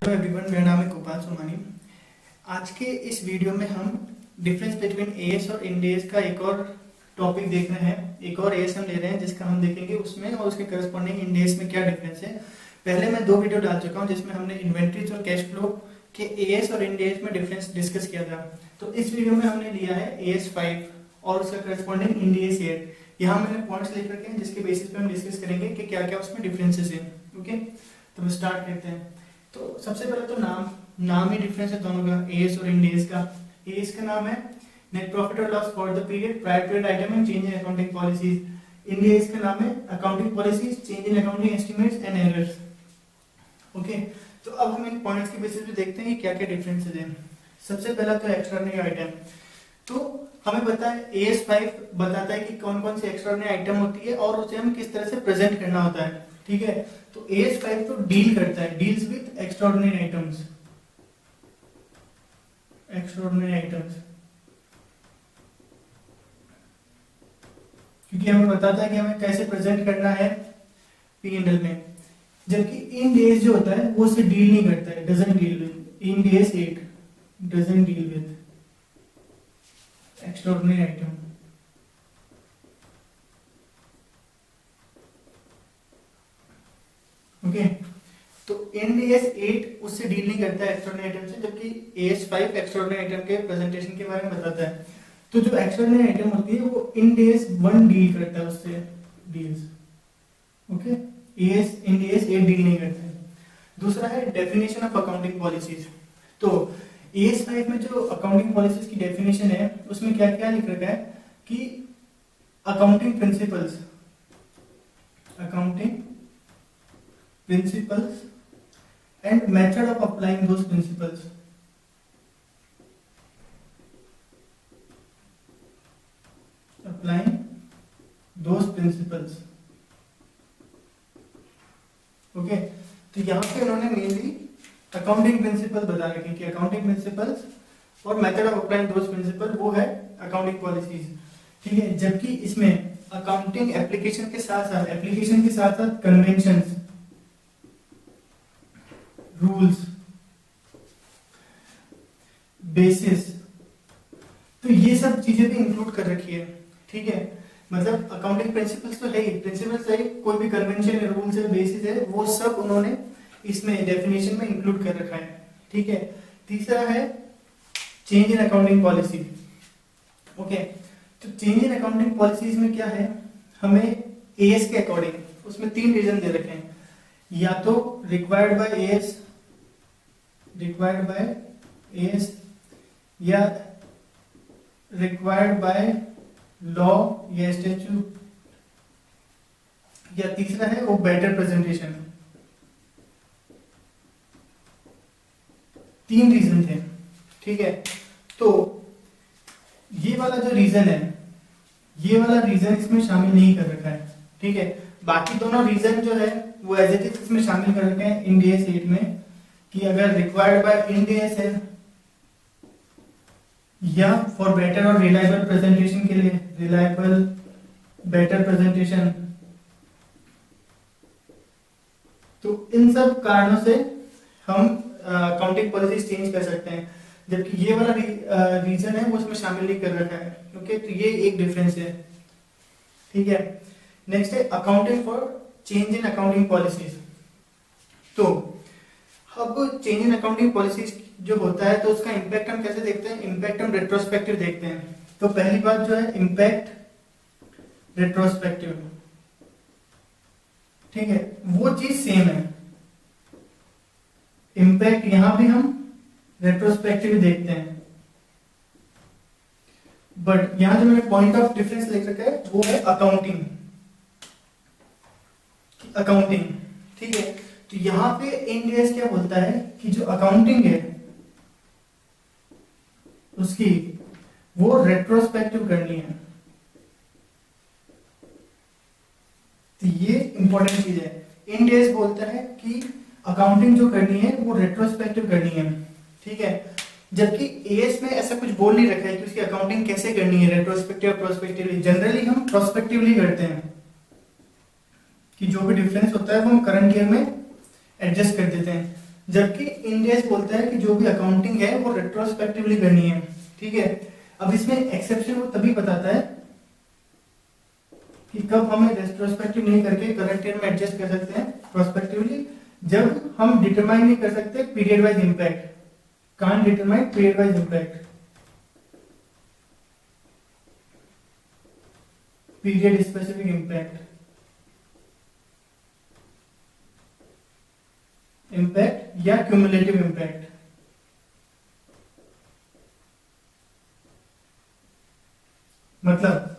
Hello everyone, मेरा नाम है गोपाल सोमानी। आज के इस वीडियो में हम डिफरेंस बिटवीन एएस और इंडेस का एक और टॉपिक देख रहे हैं। एक और एएस हम ले रहे हैं जिसका हम देखेंगे उसमें और उसके करस्पॉन्डिंग इंडेस में क्या डिफरेंस है। पहले मैं 2 वीडियो डाल चुका हूं जिसमें हमने इन्वेंट्रीज और कैश फ्लो के एएस और इंडेस में डिफरेंस डिस्कस किया था। तो इस वीडियो में हमने लिया है एएस 5 और उसका करस्पॉन्डिंग इंडेस 8। यहाँ मैंने पॉइंट्स लिख रखे हैं जिसके बेसिस पे हम डिस्कस करेंगे कि क्या क्या उसमें डिफरेंसेस हैं। ओके, तो हम स्टार्ट करते हैं। तो सबसे पहले तो नाम ही डिफरेंस है दोनों का, एएस और इंडेस का। एएस का नाम है नेट प्रॉफिट और loss for the period, prior period item and change in accounting policies. Ind AS का नाम है accounting policies, change in accounting estimates and errors. Okay, तो अब हम इन पॉइंट्स के बेसिस पे देखते हैं क्या क्या डिफरेंसेस हैं। सबसे पहला तो एक्स्ट्राऑर्डिनरी आइटम। तो हमें पता है एएस 5 बताता है कि कौन कौन सी एक्स्ट्राऑर्डिनरी आइटम होती है और उसे हम किस तरह से प्रेजेंट करना होता है। ठीक है, तो एएस 5 तो डील करता है, deals with extraordinary items. Extraordinary items क्योंकि हमें बताता है कि हमें कैसे प्रेजेंट करना है P&L में। जबकि इंडेस जो होता है वो उससे डील नहीं करता है, doesn't deal with. Ind AS 8 doesn't deal with extraordinary item. Okay, तो इंडेस 8 उससे डील नहीं करता है एक्स्ट्राऑर्डिनरी आइटम से, जबकि एएस 5 एक्स्ट्राऑर्डिनरी आइटम के प्रेजेंटेशन के बारे में बताता है। तो जो एक्स्ट्राऑर्डिनरी आइटम होती है वो इंडेस 1 डील करता है उससे, डील्स। ओके, एएस इंडेस 8 डील नहीं करता है। दूसरा है डेफिनेशन ऑफ अकाउंटिंग पॉलिसीज। तो एएस 5 में जो अकाउंटिंग पॉलिसीज की डेफिनेशन है उसमें क्या क्या लिख रखा है कि accounting principles, accounting principles and method of applying those principles। applying those principles। Okay, तो यहाँ पे उन्होंने मेनली अकाउंटिंग प्रिंसिपल बता रखे कि अकाउंटिंग प्रिंसिपल्स और method of applying those principle वो है अकाउंटिंग पॉलिसीज। ठीक है, जबकि इसमें अकाउंटिंग एप्लीकेशन के साथ कन्वेंशंस, रूल्स, बेसिस, तो ये सब चीजें भी इंक्लूड कर रखी है। ठीक है, मतलब अकाउंटिंग प्रिंसिपल्स तो है ही, प्रिंसिपल्स है, कोई भी कन्वेंशन है, रूल्स है, बेसिस है, वो सब उन्होंने इसमें डेफिनेशन में इंक्लूड कर रखा है। ठीक है, तीसरा है change in accounting policy. Okay, तो चेंज इन अकाउंटिंग पॉलिसीज में क्या है, हमें एएस के अकॉर्डिंग उसमें 3 रीजन दे रखे हैं। या तो रिक्वायर्ड बाय एएस, या रिक्वायर्ड बाय लॉ या स्टैट्यूट, या तीसरा है वो बेटर प्रेजेंटेशन। 3 रीजन थे। ठीक है, तो ये वाला जो रीजन है, ये वाला रीजन इसमें शामिल नहीं कर रखा है। ठीक है, बाकी दोनों रीजन जो है वो एज इट इज इसमें शामिल कर रखे हैं इंडेस 8 में, कि अगर रिक्वायर्ड बाय इंडेस है या फॉर बेटर और रिलायबल प्रेजेंटेशन के लिए, रिलायबल बेटर प्रेजेंटेशन। तो इन सब कारणों से हम अकाउंटिंग पॉलिसी चेंज कर सकते हैं, जबकि ये वाला रीजन है वो उसमें शामिल नहीं कर रखा है। ओके, तो ये एक डिफरेंस है। ठीक है, नेक्स्ट है accounting for change in accounting policies. तो अब चेंज इन अकाउंटिंग पॉलिसीज जो होता है तो उसका इंपैक्ट हम कैसे देखते हैं, इंपैक्ट हम रेट्रोस्पेक्टिव देखते हैं। तो पहली बात जो है इंपैक्ट रेट्रोस्पेक्टिव। ठीक है, वो चीज सेम है, इंपैक्ट यहां भी हम रेट्रोस्पेक्टिव देखते हैं, बट यहां जो मैंने पॉइंट ऑफ डिफरेंस लिख रखा है वो है अकाउंटिंग। ठीक है, तो यहां पे इंडेस क्या बोलता है कि जो अकाउंटिंग है उसकी वो रेट्रोस्पेक्टिव करनी है। तो ये इंपॉर्टेंट चीज है। इंडेस बोलता है कि अकाउंटिंग जो करनी है वो रेट्रोस्पेक्टिव करनी है। ठीक है, जबकि एएस में ऐसा कुछ बोल नहीं रखा है कि उसकी अकाउंटिंग कैसे करनी है, रेट्रोस्पेक्टिव या प्रोस्पेक्टिवली। जनरली हम प्रोस्पेक्टिवली करते हैं कि जो भी डिफरेंस होता है वो हम करंट ईयर में एडजस्ट कर देते हैं। जबकि इंडियस बोलता है कि जो भी अकाउंटिंग है वो रेट्रोस्पेक्टिवली करनी है। ठीक है, अब इसमें एक्सेप्शन वो तभी बताता है कि कब हमें रेट्रोस्पेक्टिव नहीं करके करंट ईयर में एडजस्ट कर सकते हैं प्रोस्पेक्टिवली, जब हम डिटरमाइन नहीं कर सकते period wise impact, can't determine period wise impact, period specific impact, impact या क्यूमुलेटिव इंपैक्ट। मतलब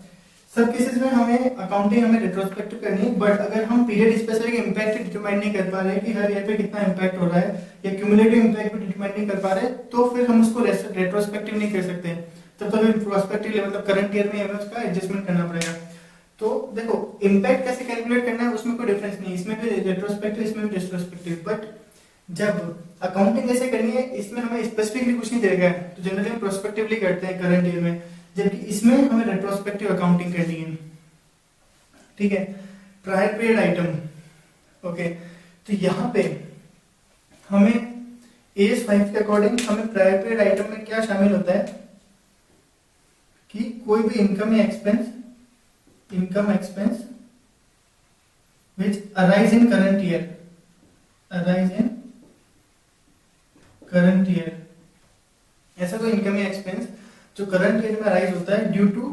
सब केसेस में हमें अकाउंटिंग हमें रेट्रोस्पेक्टिव करनी है, बट अगर हम पीरियड स्पेसिफिक इंपैक्ट डिटरमाइन नहीं कर पा रहे कि हर ईयर पे कितना इंपैक्ट हो रहा है, या क्यूमुलेटिव इंपैक्ट भी डिटरमाइन नहीं कर पा रहे, तो फिर हम उसको रेट्रोस्पेक्टिव नहीं कर सकते, तब तो फिर प्रोस्पेक्टिव मतलब करंट ईयर में हमें उसका एडजस्टमेंट करना पड़ेगा। तो देखो इंपैक्ट कैसे कैलकुलेट करना है उसमें कोई डिफरेंस नहीं, इसमें भी रेट्रोस्पेक्टिव इसमें भी रेट्रोस्पेक्टिव, बट जब अकाउंटिंग कैसे करनी है इसमें हमें स्पेसिफिकली कुछ नहीं देगा, तो जनरली हम प्रोस्पेक्टिवली करते हैं करंट ईयर में, जबकि इसमें हमें रेट्रोस्पेक्टिव अकाउंटिंग करनी है। ठीक है, प्रायर पीरियड आइटम। ओके, तो यहाँ पे हमें AS 5 के अकॉर्डिंग हमें प्रायर पीरियड आइटम में क्या शामिल होता है कि कोई भी इनकम या expense, income expense which arise in current year, arise in current year, ऐसा कोई इनकम या एक्सपेंस जो करंट ईयर में अराइज होता है ड्यू टू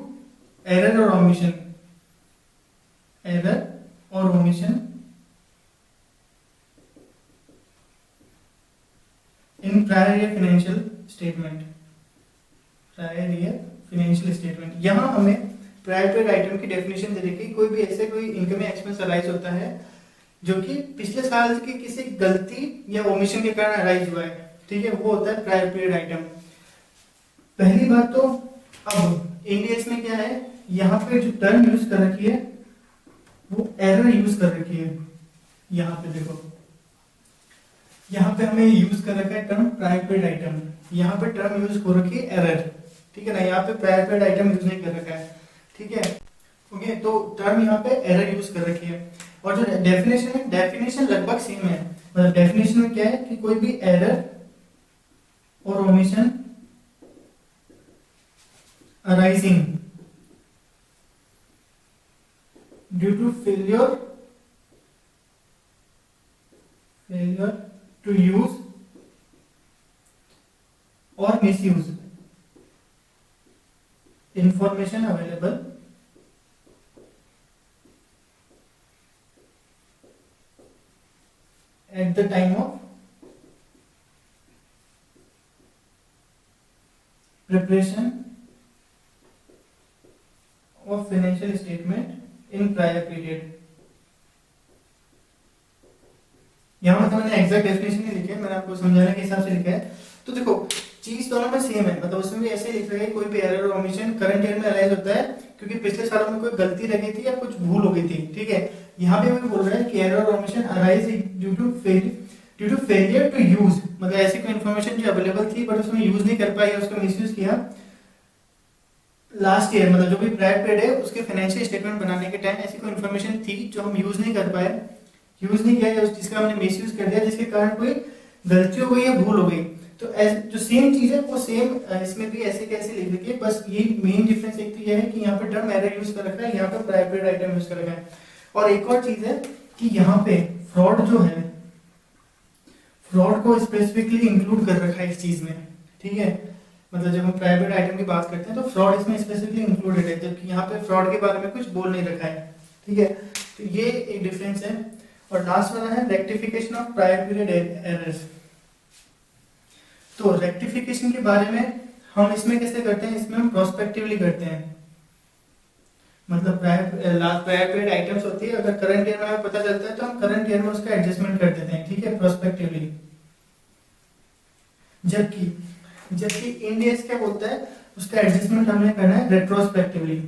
एरर और ओमिशन, एरर और omission in prior year financial statement, prior year financial statement. यहां हमें प्रायर पीरियड आइटम की डेफिनेशन दे रखी, कोई भी ऐसे कोई इनकम या एक्सपेंस अराइज होता है जो कि पिछले साल की किसी गलती या ओमिशन के कारण अराइज हुआ है। ठीक है, वो होता है प्रायर पीरियड आइटम। पहली बात तो अब इंडियस में क्या है, यहाँ पे जो टर्म यूज कर रखी है वो एरर यूज कर रखी है। यहाँ पे देखो, यहाँ पे हमें यूज कर रखा है टर्म प्रायर पीरियड आइटम, यहाँ पे टर्म यूज हो रखी है एरर। ठीक है ना, यहाँ पे प्रायर पीरियड आइटम यूज नहीं कर रखा है। ठीक है, ओके, तो टर्म यहाँ पे एरर यूज कर रखी है। और जो डेफिनेशन है, डेफिनेशन लगभग सेम है। मतलब डेफिनेशन में क्या है कि कोई भी एरर और omission arising due to failure to use or misuse information available at the time of preparation of financial statement in prior period। यहाँ मतलब मैंने एग्जैक्ट डेफिनेशन नहीं लिखी है, मैंने आपको समझाने के हिसाब से लिखा है। तो देखो चीज दोनों में सेम है, मतलब उसमें भी ऐसे लिख रहा है कोई भी एरर और ओमिशन करंट ईयर में अराइज होता है क्योंकि पिछले सालों में कोई गलती रही थी या कुछ भूल हो गई थी। ठीक है, यहाँ पे भी बोल रहा है कि एरर और omission arise due to failure to use, मतलब ऐसी कोई इन्फॉर्मेशन जो अवेलेबल थी बट उसमें यूज नहीं कर पाई, उसका मिसयूज किया लास्ट ईयर, मतलब जो भी प्रायर पीरियड है उसके फाइनेंशियल स्टेटमेंट बनाने के टाइम ऐसी कोई इन्फॉर्मेशन थी जो हम यूज नहीं कर पाए, यूज नहीं किया या जिसका हमने मिसयूज कर दिया, जिसके कारण कोई गलती हो गई या भूल हो गई। तो जो सेम चीज है वो सेम इसमें भी ऐसे कैसे लिख रखी है, बस ये मेन डिफरेंस एक तो ये है कि यहाँ पे टर्म एरर यूज कर रखा है, यहाँ पे प्रायर पीरियड आइटम यूज कर रखा है। और एक और चीज है कि यहाँ पे फ्रॉड जो है, फ्रॉड को स्पेसिफिकली इंक्लूड कर रखा है इस चीज में। ठीक है, मतलब जब हम प्रायर पीरियड आइटम की बात करते हैं तो फ्रॉड इसमें स्पेसिफिकली इंक्लूडेड है, जबकि यहाँ पे फ्रॉड के बारे में कुछ बोल नहीं रखा है। ठीक है, तो ये एक डिफरेंस है। और लास्ट वाला है rectification of prior period errors. तो रेक्टिफिकेशन के बारे में हम इसमें कैसे करते हैं, इसमें हम प्रोस्पेक्टिवली करते हैं। मतलब प्रायर पीरियड आइटम्स होती है, अगर करंट ईयर में हमें पता चलता है तो हम करंट ईयर में उसका एडजस्टमेंट कर देते हैं। ठीक है, प्रोस्पेक्टिवली। जबकि इंडियस क्या बोलता है, उसका एडजस्टमेंट हमने करना है रेट्रोस्पेक्टिवली।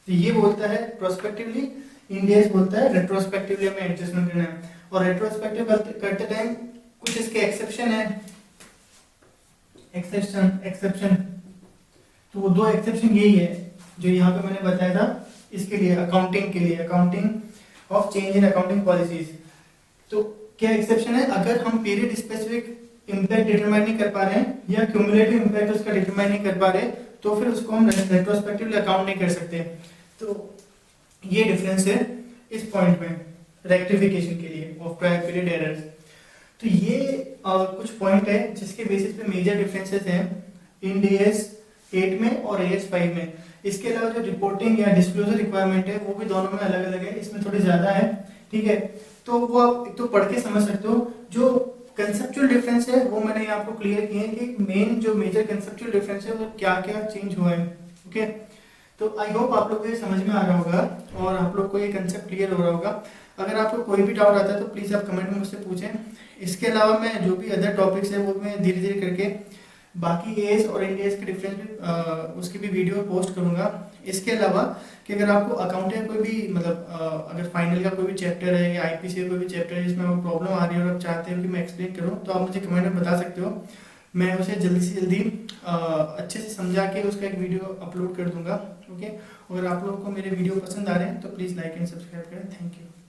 तो ये बोलता है प्रोस्पेक्टिवली, इंडियस बोलता है रेट्रोस्पेक्टिवली हमें एडजस्टमेंट करना है। और रेट्रोस्पेक्टिव करते टाइम कुछ इसके एक्सेप्शन है, एक्सेप्शन। तो वो दो एक्सेप्शन यही है जो यहाँ पे मैंने बताया था इसके लिए accounting of change in accounting policies. तो क्या एक्सेप्शन है, अगर हम पीरियड स्पेसिफिक इम्पैक्ट डिटरमाइन नहीं कर पा रहे हैं या क्यूमुलेटिव इम्पैक्ट उसका डिटरमाइन नहीं कर पा रहे, तो फिर उसको हम रेट्रोस्पेक्टिवली अकाउंट नहीं कर सकते। तो ये डिफरेंस है इस पॉइंट में रेक्टिफिकेशन के लिए ऑफ प्रायर पीरियड एरर्स। तो ये कुछ पॉइंट है जिसके बेसिस पे मेजर डिफरेंसेस हैं इंड-एएस 8 में और एएस 5 में। इसके अलावा जो रिपोर्टिंग या डिस्क्लोजर रिक्वायरमेंट है वो भी दोनों में अलग अलग है, इसमें थोड़ी ज्यादा है, ठीक है। तो वो आप एक तो पढ़ के समझ सकते हो। जो कंसेप्चुअल डिफरेंस है वो मैंने यहाँ आपको क्लियर किए हैं कि मेन जो मेजर कंसेप्चुअल डिफरेंस है वो क्या क्या चेंज हुआ है, ओके। तो आई होप आप लोग को ये समझ में आ रहा होगा और आप लोग को ये कंसेप्ट क्लियर हो रहा होगा। अगर आपको कोई भी डाउट आता है तो प्लीज आप कमेंट में मुझसे पूछें। इसके अलावा मैं जो भी अदर टॉपिक्स है वो मैं धीरे धीरे करके बाकी एएस और इंड-एएस के डिफरेंस भी उसकी भी वीडियो पोस्ट करूंगा। इसके अलावा कि अगर आपको अकाउंटिंग कोई भी मतलब अगर फाइनल का कोई भी चैप्टर है या आईपीसी का कोई भी चैप्टर है जिसमें आपको प्रॉब्लम आ रही है और आप चाहते हो कि मैं एक्सप्लेन करूं, तो आप मुझे कमेंट में बता सकते हो। मैं उसे जल्दी से जल्दी अच्छे से समझा के उसका एक वीडियो अपलोड कर दूंगा, ओके। अगर आप लोगों को मेरे वीडियो पसंद आ रहे हैं तो प्लीज़ लाइक एंड सब्सक्राइब करें। Thank you.